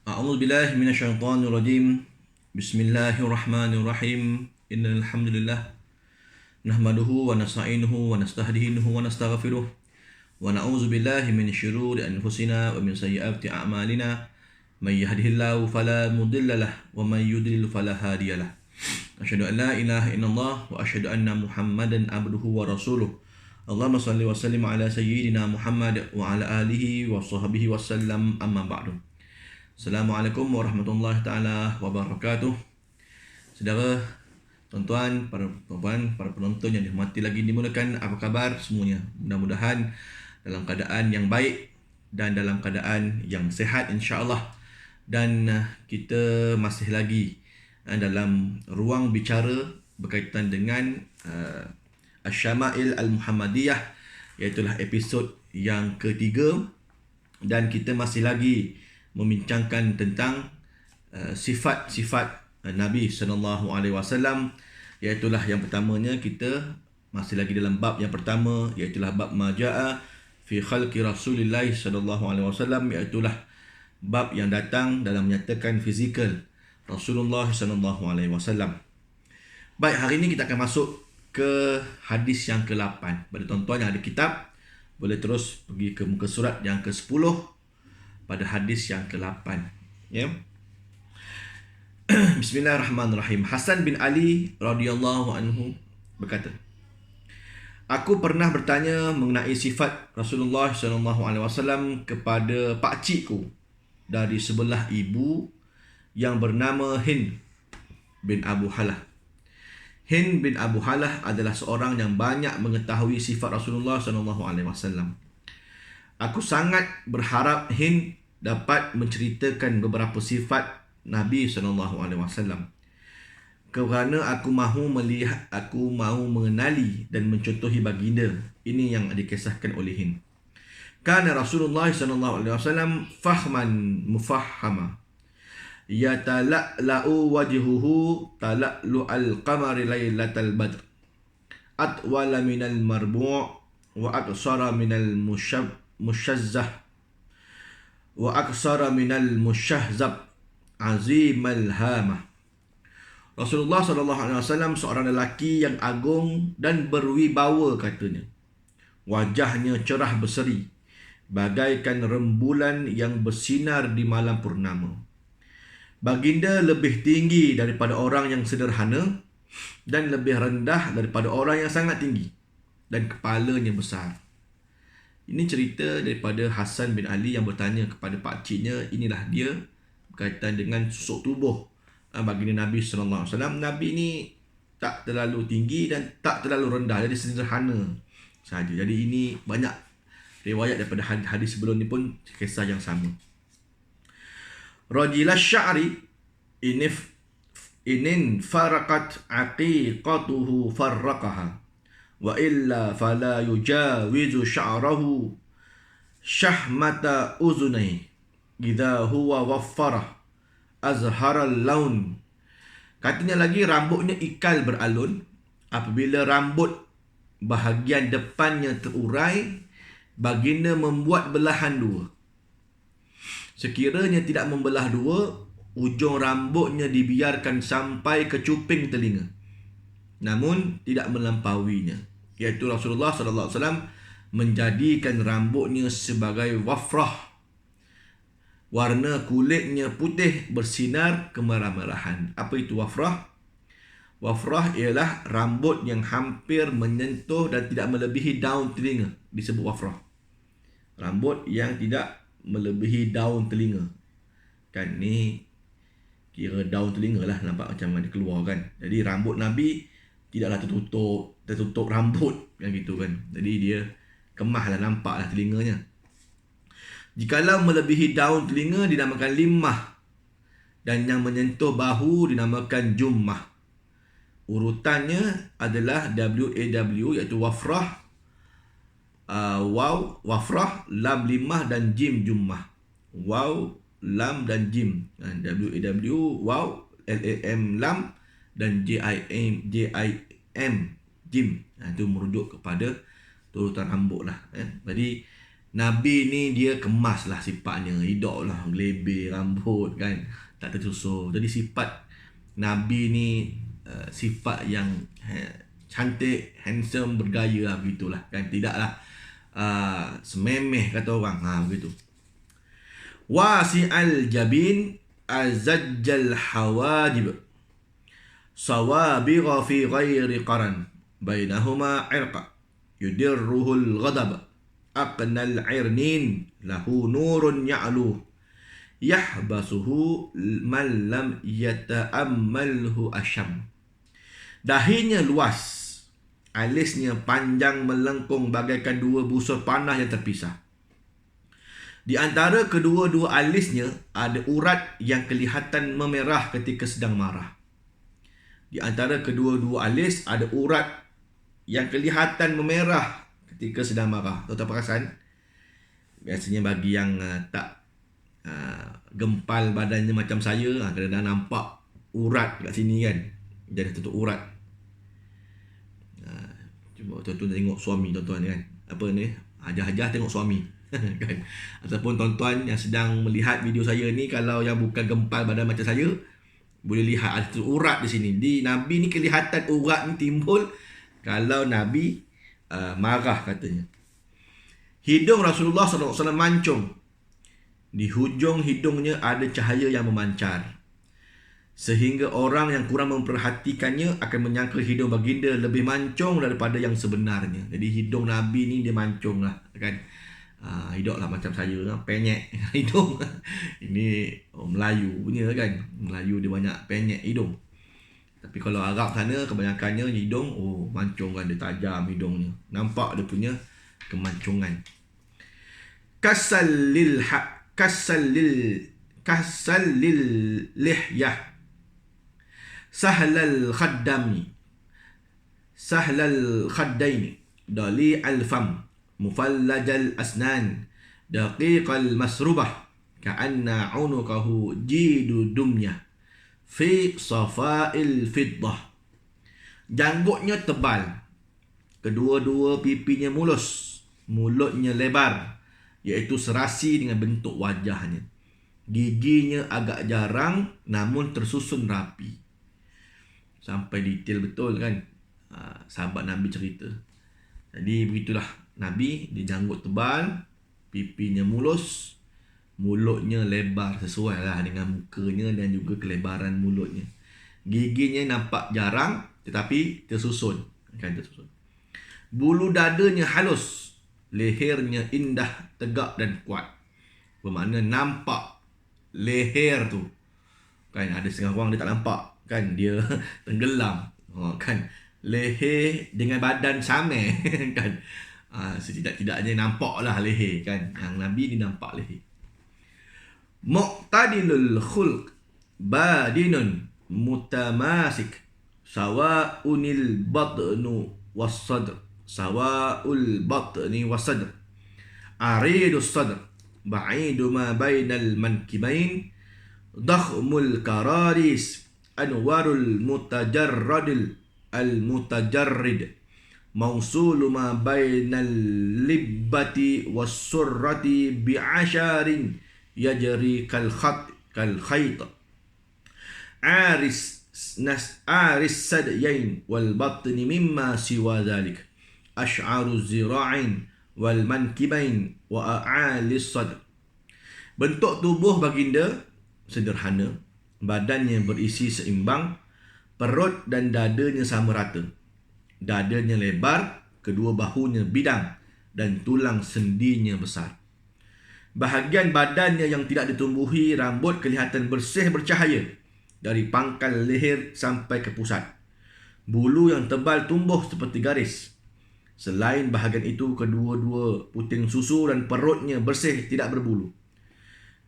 أعوذ بالله من الشيطان الرجيم. بسم الله الرحمن الرحيم. إن الحمد لله نحمده ونستعينه ونستهديه ونستغفره ونعوذ بالله من شرور أنفسنا ومن سيئات أعمالنا. من يهده الله فلا مضل له ومن يضلل فلا هادي له. أشهد أن لا إله إلا الله وأشهد أن محمدا عبده ورسوله. اللهم صل وسلم على سيدنا محمد وعلى آله وصحبه وسلم. أما بعد. Assalamualaikum warahmatullahi taala wabarakatuh. Saudara, tuan-tuan, para puan, para penonton yang dihormati lagi dimulakan, apa khabar semuanya? Mudah-mudahan dalam keadaan yang baik dan dalam keadaan yang sihat insya-Allah. Dan kita masih lagi dalam ruang bicara berkaitan dengan Asy-Syama'il Al-Muhammadiyah, iaitu episod yang ketiga, dan kita masih lagi membincangkan tentang sifat-sifat Nabi SAW, iaitu yang pertamanya kita masih lagi dalam bab yang pertama, iaitu bab maja'a fi khalqi Rasulillah SAW, iaitu bab yang datang dalam menyatakan fizikal Rasulullah SAW. Baik, hari ini kita akan masuk ke hadis yang ke-8. Pada tuan-tuan yang ada kitab, boleh terus pergi ke muka surat yang ke-10 pada hadis yang ke-8. Ya. Bismillahirrahmanirrahim. Hasan bin Ali radhiyallahu anhu berkata, aku pernah bertanya mengenai sifat Rasulullah SAW kepada pakcikku dari sebelah ibu yang bernama Hind bin Abu Halah. Hind bin Abu Halah adalah seorang yang banyak mengetahui sifat Rasulullah SAW. Aku sangat berharap Hind dapat menceritakan beberapa sifat Nabi SAW, kerana aku mahu mengenali dan mencontohi baginda. Ini yang dikisahkan oleh Hind. Kana Rasulullah SAW fahman mufahhama, yatala'la'u wajhuhu tala'lu'al qamari laylatal badr, atwala minal marbu' wa aqsara minal mushazzah wa aqsara minal mushahzab azimal hamah. Rasulullah SAW seorang lelaki yang agung dan berwibawa, katanya. Wajahnya cerah berseri, bagaikan rembulan yang bersinar di malam purnama. Baginda lebih tinggi daripada orang yang sederhana dan lebih rendah daripada orang yang sangat tinggi, dan kepalanya besar. Ini cerita daripada Hasan bin Ali yang bertanya kepada pakciknya. Inilah dia berkaitan dengan susuk tubuh baginda Nabi SAW. Nabi ni tak terlalu tinggi dan tak terlalu rendah, jadi sederhana saja. Jadi ini banyak riwayat daripada hadis sebelum ni pun kisah yang sama. Rajilash sya'ri inin farakat aqiqatuhu farraqaha wa illa fala yujawizu sya'rahu syahmata uzunai idza huwa waffara azharal laun. Katanya lagi, rambutnya ikal beralun. Apabila rambut bahagian depannya terurai, baginda membuat belahan dua. Sekiranya tidak membelah dua, ujung rambutnya dibiarkan sampai ke cuping telinga, namun tidak melampauinya. Iaitu Rasulullah SAW menjadikan rambutnya sebagai wafrah. Warna kulitnya putih bersinar kemerah-merahan. Apa itu wafrah? Wafrah ialah rambut yang hampir menyentuh dan tidak melebihi daun telinga, disebut wafrah. Rambut yang tidak melebihi daun telinga. Kan ni kira daun telinga lah, nampak macam ada keluar kan. Jadi rambut Nabi tidaklah tertutup rambut yang gitu kan. Jadi dia kemah lah, nampak lah telinganya. Jikalau melebihi daun telinga dinamakan limmah, dan yang menyentuh bahu dinamakan jummah. Urutannya adalah WAW, iaitu wafrah, waw wafrah, lam limmah, dan jim jummah. Waw, lam, dan jim. WAW, waw, LAM, lam, dan JIM jim. Itu merujuk kepada urutan rambut lah. Jadi Nabi ni dia kemas lah sifatnya, hidup lah gelebih rambut kan, tak tersusun. Jadi sifat Nabi ni sifat yang cantik, handsome, bergaya lah, begitulah kan. Tidaklah sememeh kata orang, begitu. Wasi'al jabin azajjal hawajib sawabigha fi ghairi qaran bainahuma irqa yudirruhul ghadab aqnal irnin lahu nurun ya'lu yahbasuhu man lam yata'ammalhu asyam. Dahinya luas, alisnya panjang melengkung bagaikan dua busur panah yang terpisah. Di antara kedua-dua alisnya ada urat yang kelihatan memerah ketika sedang marah. Di antara kedua-dua alis ada urat yang kelihatan memerah ketika sedang marah. Tuan-tuan perasan? Biasanya bagi yang tak gempal badannya macam saya, kadang-kadang nampak urat kat sini kan. Jadi tutup urat. Cuba tuan-tuan tengok suami tuan-tuan kan. Apa ni? Hajah-hajah tengok suami. Kan? Ataupun tuan-tuan yang sedang melihat video saya ni, kalau yang bukan gempal badan macam saya, boleh lihat ada urat di sini. Di Nabi ni kelihatan urat ni timbul kalau Nabi marah katanya. Hidung Rasulullah SAW mancung. Di hujung hidungnya ada cahaya yang memancar, sehingga orang yang kurang memperhatikannya akan menyangka hidung baginda lebih mancung daripada yang sebenarnya. Jadi hidung Nabi ni dia mancung lah kan. Hidung lah macam saya lah, penyek hidung. Ini Melayu punya kan. Melayu dia banyak penyek hidung. Tapi kalau Arab sana kebanyakannya hidung mancung kan, dia tajam hidungnya. Nampak dia punya kemancongan. Kasal lil lihyah sahlal khaddaini dali al fam mufallajal asnan daqiqal masrubah ka'anna unuqahu jidu dumnya fi safa'il fiddah. Janggutnya tebal, kedua-dua pipinya mulus, mulutnya lebar, iaitu serasi dengan bentuk wajahnya. Giginya agak jarang namun tersusun rapi. Sampai detail betul kan, sahabat Nabi cerita. Jadi begitulah Nabi, dia janggut tebal, pipinya mulus, mulutnya lebar sesuai lah dengan mukanya dan juga kelebaran mulutnya. Giginya nampak jarang tetapi tersusun kan, tersusun. Bulu dadanya halus, lehernya indah, tegak dan kuat. Bermakna nampak leher tu kan, ada setengah orang dia tak nampak kan, dia tenggelam kan. Leher dengan badan sama kan. Setidak-tidaknya nampak lah leher kan. Yang Nabi ni nampak leher. Muqtadilul khulq badinun mutamasik sawa'unil batnu was-sadr sawa'ul batni was-sadr aridus sadr ba'idu ma bainal mankibain dakhmul kararis anwarul mutajarradil al-mutajarrid mausulu ma bainal libbati was-surrati bi'asharin yajri kal khayt aris sadyain wal batni mimma siwa dhalik ash'aru zira'in wal mankibain wa a'alis sadr. Bentuk tubuh baginda sederhana, badannya berisi seimbang, perut dan dadanya sama rata. Dadanya lebar, kedua bahunya bidang dan tulang sendinya besar. Bahagian badannya yang tidak ditumbuhi rambut kelihatan bersih bercahaya dari pangkal leher sampai ke pusat. Bulu yang tebal tumbuh seperti garis. Selain bahagian itu, kedua-dua puting susu dan perutnya bersih, tidak berbulu.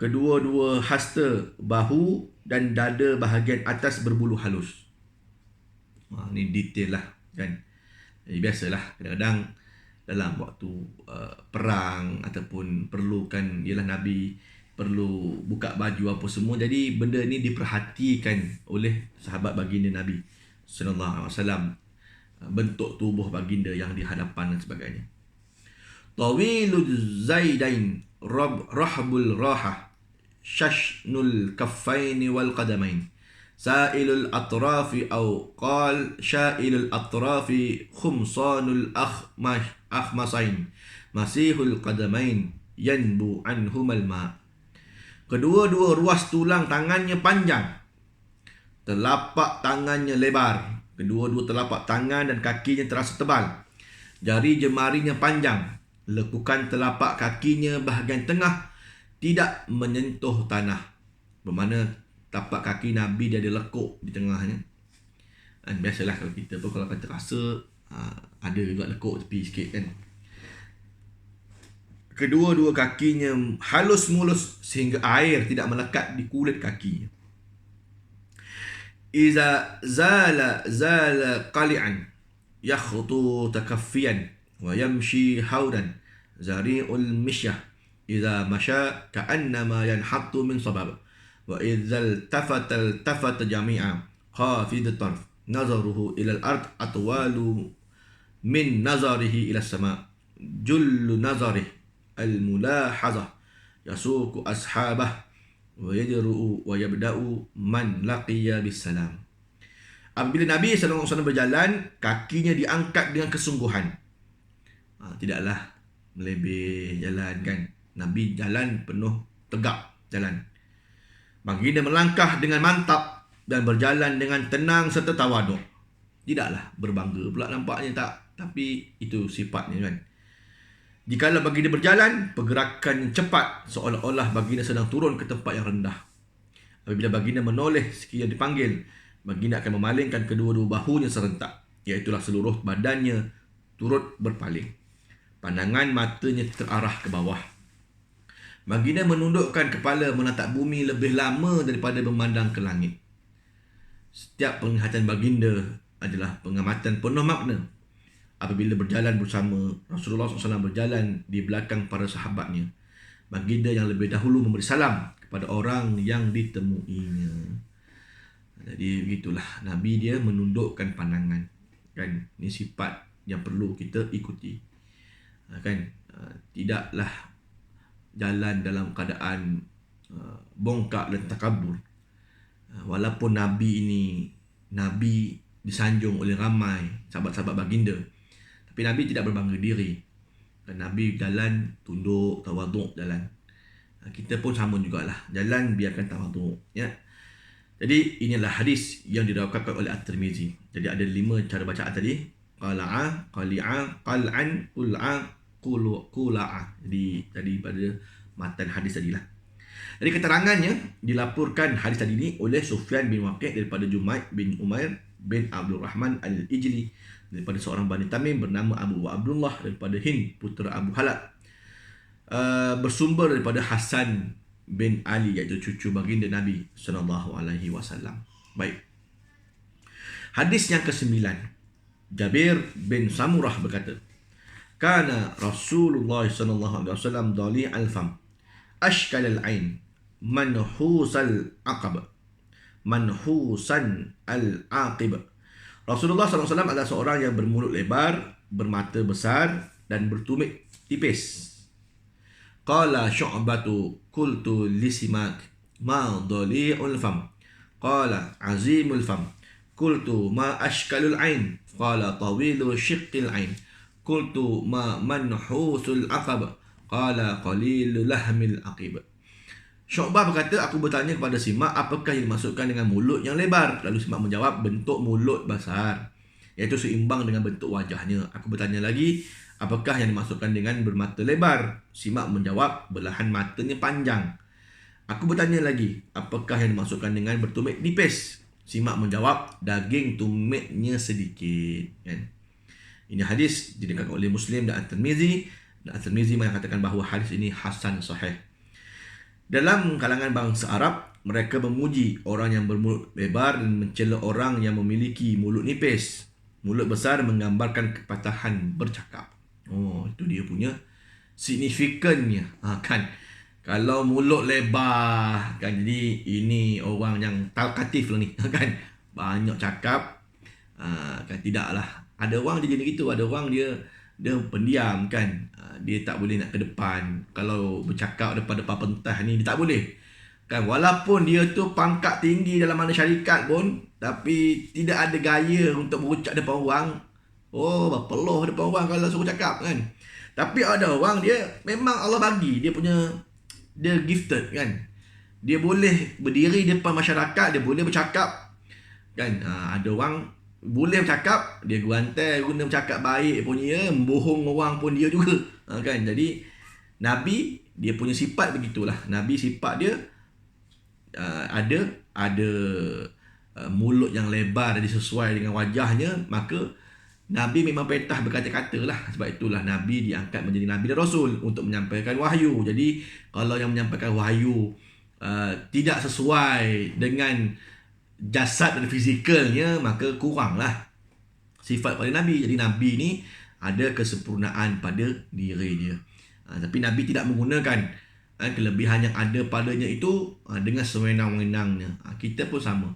Kedua-dua hasta, bahu dan dada bahagian atas berbulu halus. Ini detail lah kan. Jadi biasalah kadang-kadang dalam waktu perang ataupun perlukan, ialah Nabi perlu buka baju apa semua, jadi benda ni diperhatikan oleh sahabat baginda Nabi sallallahu alaihi wasallam, bentuk tubuh baginda yang di hadapan dan sebagainya. tawilul zaidain, rahbul rahah, shashnul kaffaini wal qadamain, sa'ilul atrafi au qal sya'ilul atrafi, khumsanul akhmasain, masihul qadamain, yanbu anhumal ma. Kedua-dua ruas tulang tangannya panjang, telapak tangannya lebar. Kedua-dua telapak tangan dan kakinya terasa tebal. Jari jemarinya panjang. Lekukan telapak kakinya bahagian tengah tidak menyentuh tanah. Bermakna tapak kaki Nabi dia ada lekuk di tengahnya. Dan biasalah kalau kita pun kalau kata rasa ada juga lekuk tepi sikit kan. Kedua-dua kakinya halus mulus sehingga air tidak melekat di kulit kakinya. Iza zala qali'an yakhtu takaffiyan wa yamshi haudan zari'ul mishyah iza masya ka'annama yanhattu min sabab wa idza iltafata jami'a khafid tarf nazaruhu ila al-ard atwalu min nazarihi ila as-sama' jullu nazarihi al-mulahazah yasuku ashabah wa yajru'u wa yabda'u man laqiya bisalam. Apabila Nabi SAW berjalan, kakinya diangkat dengan kesungguhan. Tidaklah melebih jalan kan. Nabi jalan penuh tegak jalan. Baginda melangkah dengan mantap dan berjalan dengan tenang serta tawaduk. Tidaklah berbangga pula nampaknya tak, tapi itu sifatnya kan. Jikalau baginda berjalan, pergerakan cepat seolah-olah baginda sedang turun ke tempat yang rendah. Apabila baginda menoleh sekiranya dipanggil, baginda akan memalingkan kedua-dua bahunya serentak, iaitulah seluruh badannya turut berpaling. Pandangan matanya terarah ke bawah. Baginda menundukkan kepala menatap bumi lebih lama daripada memandang ke langit. Setiap penglihatan baginda adalah pengamatan penuh makna. Apabila berjalan bersama, Rasulullah SAW berjalan di belakang para sahabatnya. Baginda yang lebih dahulu memberi salam kepada orang yang ditemuinya. Jadi begitulah Nabi dia menundukkan pandangan. Kan, ini sifat yang perlu kita ikuti. Kan, tidaklah jalan dalam keadaan bongkak dan takabur. Walaupun Nabi ini Nabi disanjung oleh ramai sahabat-sahabat baginda, tapi Nabi tidak berbangga diri. Dan Nabi jalan tunduk, tawaduk jalan. Kita pun sama jugalah. Jalan biarkan tawaduk. Ya. Jadi inilah hadis yang diriwayatkan oleh At-Tirmizi. Jadi ada 5 cara bacaan tadi. Qala'a, qali'a, qal'an, qul'a, qula'a. Jadi pada matan hadis tadilah. Jadi keterangannya dilaporkan hadis tadi ini oleh Sufyan bin Waqi' daripada Jumaid bin Umair bin Abdul Rahman Al-Ijli, daripada seorang Bani Tamim bernama Abu Abdullah, daripada Hind putera Abu Halad, bersumber daripada Hasan bin Ali, iaitu cucu baginda Nabi SAW. Baik. Hadis yang ke-9. Jabir bin Samurah berkata, Kana Rasulullah SAW dali al-fam, ashkal al-ain, manhusal aqab, manhusan al-aqib. Rasulullah SAW adalah seorang yang bermulut lebar, bermata besar dan bertumit tipis. Qala Syu'batu qultu lisimak ma dhali'ul fam. Qala azimul fam. Qultu ma ashkalul ain. Qala tawilu shiqqil ain. Qultu ma manhusul aqab. Qala qalilul lahmil aqib. Syu'bah berkata, aku bertanya kepada Simak, apakah yang dimaksudkan dengan mulut yang lebar? Lalu Simak menjawab, bentuk mulut besar, iaitu seimbang dengan bentuk wajahnya. Aku bertanya lagi, apakah yang dimaksudkan dengan bermata lebar? Simak menjawab, belahan matanya panjang. Aku bertanya lagi, apakah yang dimaksudkan dengan bertumit nipis? Simak menjawab, daging tumitnya sedikit. Kan? Ini hadis diriwayatkan oleh Muslim dan At-Tirmizi. Dan At-Tirmizi mengatakan bahawa hadis ini hasan sahih. Dalam kalangan bangsa Arab, mereka memuji orang yang bermulut lebar dan mencela orang yang memiliki mulut nipis. Mulut besar menggambarkan kepatahan bercakap. Oh, itu dia punya signifikannya. Kan? Kalau mulut lebar, kan, jadi ini orang yang talkatif lah ni. Kan? Banyak cakap. Kan, tidaklah. Ada orang dia jadi gitu. Ada orang dia dia pendiam kan. Dia tak boleh nak ke depan. Kalau bercakap depan-depan pentas ni, dia tak boleh kan. Walaupun dia tu pangkat tinggi dalam mana syarikat pun, tapi tidak ada gaya untuk berucap depan orang. Oh, berpeluh depan orang kalau suruh cakap kan. Tapi ada orang dia memang Allah bagi, dia gifted kan. Dia boleh berdiri depan masyarakat, dia boleh bercakap kan. Ada orang boleh bercakap, dia guantai guna bercakap baik pun dia, bohong orang pun dia juga kan. Jadi Nabi dia punya sifat begitulah. Nabi sifat dia ada mulut yang lebar, jadi sesuai dengan wajahnya, maka Nabi memang perintah berkata-kata lah. Sebab itulah Nabi diangkat menjadi Nabi dan Rasul untuk menyampaikan wahyu. Jadi kalau yang menyampaikan wahyu tidak sesuai dengan jasad dan fizikalnya, maka kuranglah sifat pada Nabi. Jadi Nabi ni ada kesempurnaan pada diri dia. Tapi Nabi tidak menggunakan kelebihan yang ada padanya itu dengan sewenang-wenangnya. Kita pun sama.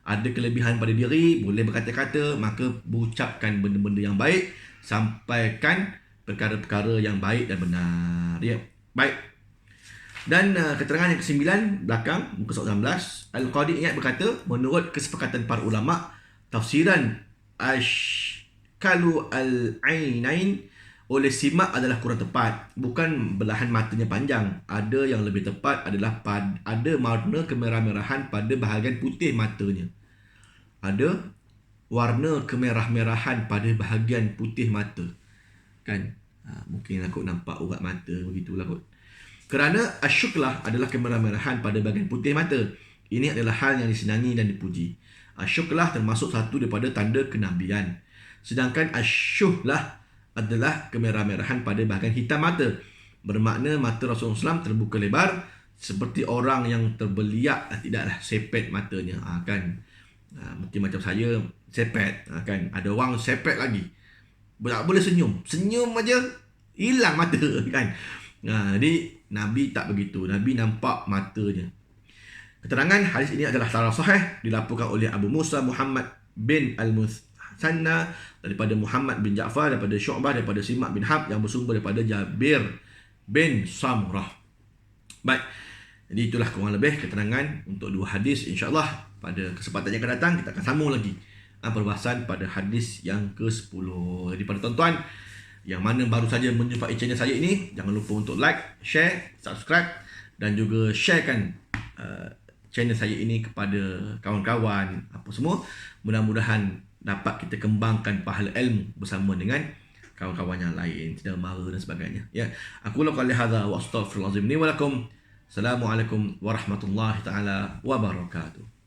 Ada kelebihan pada diri, boleh berkata-kata, maka berucapkan benda-benda yang baik, sampaikan perkara-perkara yang baik dan benar. Ya, baik. Dan keterangan yang ke-9 belakang muka surat 16, Al-Qadi Iyad berkata, menurut kesepakatan para ulama, tafsiran Ashkalu al-Ainain oleh simak adalah kurang tepat. Bukan belahan matanya panjang. Ada yang lebih tepat adalah ada warna kemerah-merahan pada bahagian putih matanya. Ada warna kemerah-merahan pada bahagian putih mata kan. Mungkin aku nampak urat mata, begitulah kot. Kerana asyuklah adalah kemerah-merahan pada bahagian putih mata. Ini adalah hal yang disenangi dan dipuji. Asyuklah termasuk satu daripada tanda kenabian. Sedangkan asyuhlah adalah kemerah-merahan pada bahagian hitam mata. Bermakna mata Rasulullah SAW terbuka lebar seperti orang yang terbeliak, tidaklah sepet matanya kan. Mungkin macam saya sepet kan. Ada orang sepet lagi, tak boleh senyum aja hilang mata kan. Jadi Nabi tak begitu. Nabi nampak matanya. Keterangan hadis ini adalah secara sahih dilaporkan oleh Abu Musa Muhammad bin Al-Musanna daripada Muhammad bin Ja'far, daripada Syu'bah, daripada Simak bin Hab yang bersumber daripada Jabir bin Samurah. Baik, jadi itulah kurang lebih keterangan untuk dua hadis. InsyaAllah pada kesempatan yang akan datang kita akan sambung lagi perbahasan pada hadis yang ke-10. Jadi pada tuan-tuan yang mana baru saja menjumpai channel saya ini, jangan lupa untuk like, share, subscribe dan juga sharekan channel saya ini kepada kawan-kawan apa semua. Mudah-mudahan dapat kita kembangkan pahala ilmu bersama dengan kawan-kawan yang lain, tidak mara dan sebagainya. Ya, aku lakukan hadza wa astaghfirullahalazim li wa lakum. Assalamualaikum warahmatullahi taala wabarakatuh.